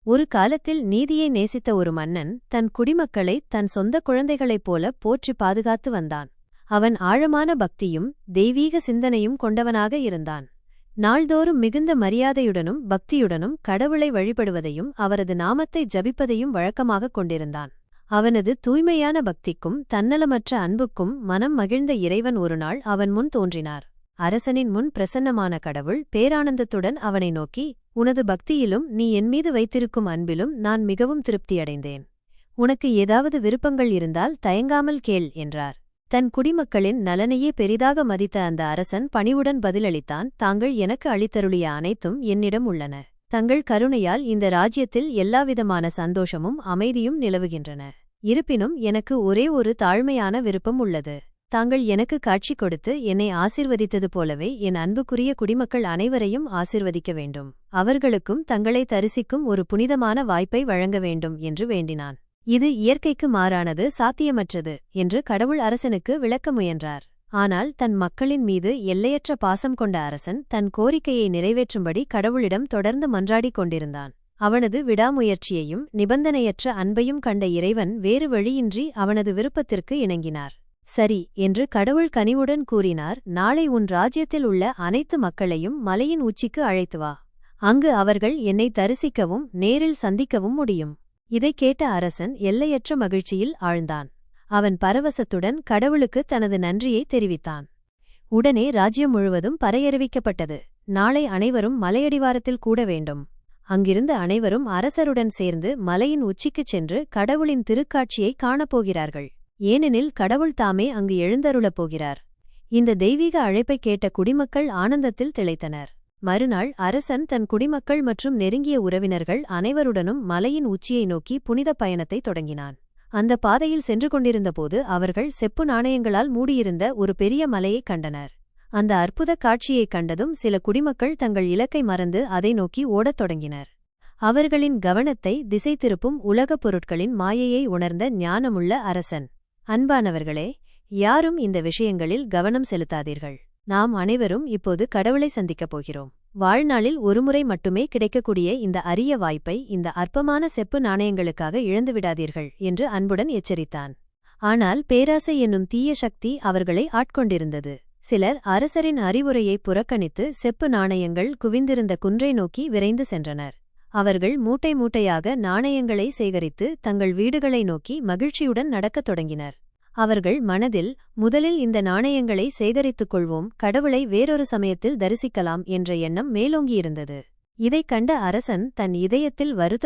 ஒரு காலத்தில் நீதியை நேசித்த ஒரு மன்னன் தன் குடிமக்களை தன் சொந்த குழந்தைகளைப் போல போற்றி பாதுகாத்து வந்தான். அவன் ஆழமான பக்தியும் தெய்வீக சிந்தனையும் கொண்டவனாக இருந்தான். நாள்தோறும் மிகுந்த மரியாதையுடனும் பக்தியுடனும் கடவுளை வழிபடுவதையும் அவரது நாமத்தை ஜபிப்பதையும் வழக்கமாகக் கொண்டிருந்தான். அவனது தூய்மையான பக்திக்கும் தன்னலமற்ற அன்புக்கும் மனம் மகிழ்ந்த இறைவன் ஒருநாள் அவன் முன் தோன்றினார். அரசனின் முன் பிரசன்னமான கடவுள் பேரானந்தத்துடன் அவனை நோக்கி, உனது பக்தியிலும் நீ என்மீது வைத்திருக்கும் அன்பிலும் நான் மிகவும் திருப்தியடைந்தேன். உனக்கு ஏதாவது விருப்பங்கள் இருந்தால் தயங்காமல் கேள் என்றார். தன் குடிமக்களின் நலனையே பெரிதாக மதித்த அந்த அரசன் பணிவுடன் பதிலளித்தான், தாங்கள் எனக்கு அளித்தருளிய அனைத்தும் என்னிடம் உள்ளன. தங்கள் கருணையால் இந்த ராஜ்யத்தில் எல்லாவிதமான சந்தோஷமும் அமைதியும் நிலவுகின்றன. இருப்பினும் எனக்கு ஒரே ஒரு தாழ்மையான விருப்பம் உள்ளது. தாங்கள் எனக்கு காட்சி கொடுத்து என்னை ஆசிர்வதித்தது போலவே என் அன்புக்குரிய குடிமக்கள் அனைவரையும் ஆசிர்வதிக்க வேண்டும். அவர்களுக்கும் தங்களை தரிசிக்கும் ஒரு புனிதமான வாய்ப்பை வழங்க வேண்டும் என்று வேண்டினான். இது இயற்கைக்கு மாறானது, சாத்தியமற்றது என்று கடவுள் அரசனுக்கு விளக்க முயன்றார். ஆனால் தன் மக்களின் மீது எல்லையற்ற பாசம் கொண்ட அரசன் தன் கோரிக்கையை நிறைவேற்றும்படி கடவுளிடம் தொடர்ந்து மன்றாடிக் கொண்டிருந்தான். அவனது விடாமுயற்சியையும் நிபந்தனையற்ற அன்பையும் கண்ட இறைவன் வேறு வழியின்றி அவனது விருப்பத்திற்கு இணங்கினார். சரி என்று கடவுள் கனிவுடன் கூறினார், நாளை உன் ராஜ்யத்தில் உள்ள அனைத்து மக்களையும் மலையின் உச்சிக்கு அழைத்து வா. அங்கு அவர்கள் என்னை தரிசிக்கவும் நேரில் சந்திக்கவும் முடியும். இதைக் கேட்ட அரசன் எல்லையற்ற மகிழ்ச்சியில் ஆழ்ந்தான். அவன் பரவசத்துடன் கடவுளுக்கு தனது நன்றியை தெரிவித்தான். உடனே ராஜ்யம் முழுவதும் பறையறிவிக்கப்பட்டது, நாளை அனைவரும் மலையடிவாரத்தில் கூட வேண்டும். அங்கிருந்த அனைவரும் அரசருடன் சேர்ந்து மலையின் உச்சிக்குச் சென்று கடவுளின் திருக்காட்சியை காணப்போகிறார்கள். ஏனெனில் கடவுள் தாமே அங்கு எழுந்தருளப் போகிறார். இந்த தெய்வீக அழைப்பைக் கேட்ட குடிமக்கள் ஆனந்தத்தில் திளைத்தனர். மறுநாள் அரசன் தன் குடிமக்கள் மற்றும் நெருங்கிய உறவினர்கள் அனைவருடனும் மலையின் உச்சியை நோக்கி புனித பயணத்தை தொடங்கினான். அந்த பாதையில் சென்று கொண்டிருந்தபோது அவர்கள் செப்பு நாணயங்களால் மூடியிருந்த ஒரு பெரிய மலையைக் கண்டனர். அந்த அற்புத காட்சியைக் கண்டதும் சில குடிமக்கள் தங்கள் இலக்கை மறந்து அதை நோக்கி ஓடத் தொடங்கினர். அவர்களின் கவனத்தை திசை திருப்பும் உலகப் பொருட்களின் மாயையை உணர்ந்த ஞானமுள்ள அரசன், அன்பானவர்களே, யாரும் இந்த விஷயங்களில் கவனம் செலுத்தாதீர்கள். நாம் அனைவரும் இப்போது கடவுளை சந்திக்கப் போகிறோம். வாழ்நாளில் ஒருமுறை மட்டுமே கிடைக்கக்கூடிய இந்த அரிய வாய்ப்பை இந்த அற்பமான செப்பு நாணயங்களுக்காக இழந்துவிடாதீர்கள் என்று அன்புடன் எச்சரித்தான். ஆனால் பேராசை என்னும் தீய சக்தி அவர்களை ஆட்கொண்டிருந்தது. சிலர் அரசரின் அறிவுரையை புறக்கணித்து செப்பு நாணயங்கள் குவிந்திருந்த குன்றை நோக்கி விரைந்து சென்றனர். அவர்கள் மூட்டை மூட்டையாக நாணயங்களை சேகரித்து தங்கள் வீடுகளை நோக்கி மகிழ்ச்சியுடன் நடக்கத் தொடங்கினர். அவர்கள் மனதில், முதலில் இந்த நாணயங்களை சேகரித்துக் கொள்வோம், கடவுளை வேறொரு சமயத்தில் தரிசிக்கலாம் என்ற எண்ணம் மேலோங்கியிருந்தது. இதைக் கண்ட அரசன் தன் இதயத்தில் வருத்த